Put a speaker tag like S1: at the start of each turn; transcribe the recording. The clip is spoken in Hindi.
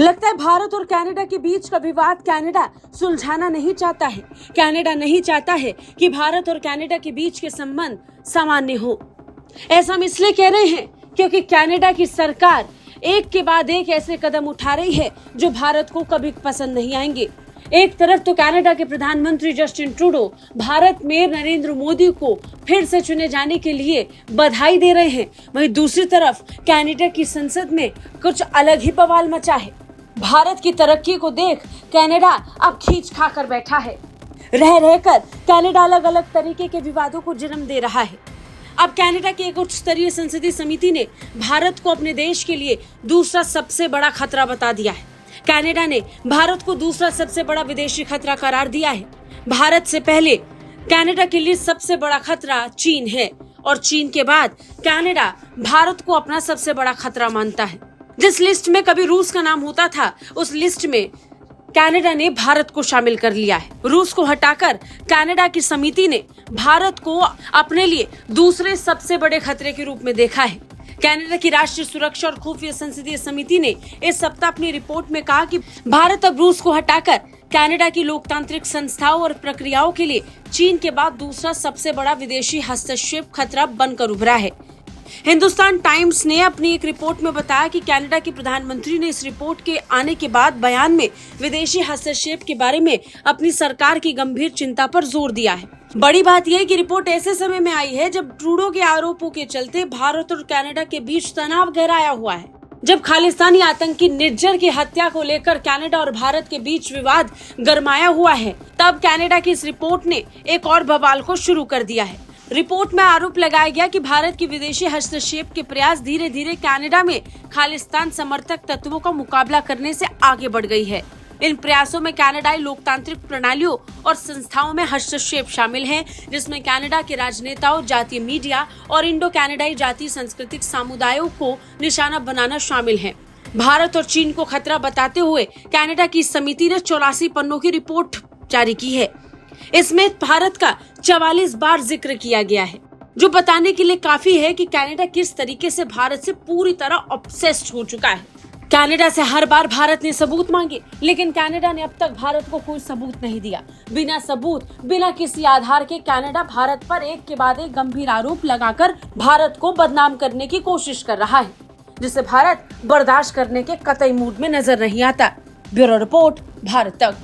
S1: लगता है भारत और कनाडा के बीच का विवाद कनाडा सुलझाना नहीं चाहता है। कनाडा नहीं चाहता है कि भारत और कनाडा के बीच के संबंध सामान्य हो। ऐसा हम इसलिए कह रहे हैं क्योंकि कनाडा की सरकार एक के बाद एक ऐसे कदम उठा रही है जो भारत को कभी पसंद नहीं आएंगे। एक तरफ तो कनाडा के प्रधानमंत्री जस्टिन ट्रूडो भारत में नरेंद्र मोदी को फिर से चुने जाने के लिए बधाई दे रहे हैं, वहीं दूसरी तरफ कनाडा की संसद में कुछ अलग ही बवाल मचा है। भारत की तरक्की को देख कनाडा अब खींच खाकर बैठा है। रह रहकर कनाडा अलग अलग तरीके के विवादों को जन्म दे रहा है। अब कनाडा की एक उच्च स्तरीय संसदीय समिति ने भारत को अपने देश के लिए दूसरा सबसे बड़ा खतरा बता दिया है। कनाडा ने भारत को दूसरा सबसे बड़ा विदेशी खतरा करार दिया है। भारत से पहले कनाडा के लिए सबसे बड़ा खतरा चीन है और चीन के बाद कनाडा भारत को अपना सबसे बड़ा खतरा मानता है। जिस लिस्ट में कभी रूस का नाम होता था, उस लिस्ट में कनाडा ने भारत को शामिल कर लिया है। रूस को हटाकर कनाडा की समिति ने भारत को अपने लिए दूसरे सबसे बड़े खतरे के रूप में देखा है। कनाडा की राष्ट्रीय सुरक्षा और खुफिया संसदीय समिति ने इस सप्ताह अपनी रिपोर्ट में कहा कि भारत अब रूस को हटाकर कनाडा की लोकतांत्रिक संस्थाओं और प्रक्रियाओं के लिए चीन के बाद दूसरा सबसे बड़ा विदेशी हस्तक्षेप खतरा बनकर उभरा है। हिंदुस्तान टाइम्स ने अपनी एक रिपोर्ट में बताया कि कनाडा के प्रधानमंत्री ने इस रिपोर्ट के आने के बाद बयान में विदेशी हस्तक्षेप के बारे में अपनी सरकार की गंभीर चिंता पर जोर दिया है। बड़ी बात यह है कि रिपोर्ट ऐसे समय में आई है जब ट्रूडो के आरोपों के चलते भारत और कनाडा के बीच तनाव गहराया हुआ है। जब खालिस्तानी आतंकी निज्जर की हत्या को लेकर कनाडा और भारत के बीच विवाद गरमाया हुआ है, तब कनाडा की इस रिपोर्ट ने एक और बवाल को शुरू कर दिया है। रिपोर्ट में आरोप लगाया गया कि भारत की विदेशी हस्तक्षेप के प्रयास धीरे धीरे कनाडा में खालिस्तान समर्थक तत्वों का मुकाबला करने से आगे बढ़ गई है। इन प्रयासों में कनाडाई लोकतांत्रिक प्रणालियों और संस्थाओं में हस्तक्षेप शामिल है, जिसमें कनाडा के राजनेताओं, जातीय मीडिया और इंडो कनाडाई जातीय सांस्कृतिक समुदायों को निशाना बनाना शामिल है। भारत और चीन को खतरा बताते हुए कनाडा की समिति ने 84 पन्नों की रिपोर्ट जारी की है। इसमें भारत का 44 बार जिक्र किया गया है, जो बताने के लिए काफी है कि कनाडा किस तरीके से भारत से पूरी तरह ऑब्सेस्ड हो चुका है। कनाडा से हर बार भारत ने सबूत मांगे, लेकिन कनाडा ने अब तक भारत को कोई सबूत नहीं दिया। बिना सबूत, बिना किसी आधार के कनाडा भारत पर एक के बाद एक गंभीर आरोप लगाकर भारत को बदनाम करने की कोशिश कर रहा है, जिसे भारत बर्दाश्त करने के कतई मूड में नजर नहीं आता। ब्यूरो रिपोर्ट, भारत तक।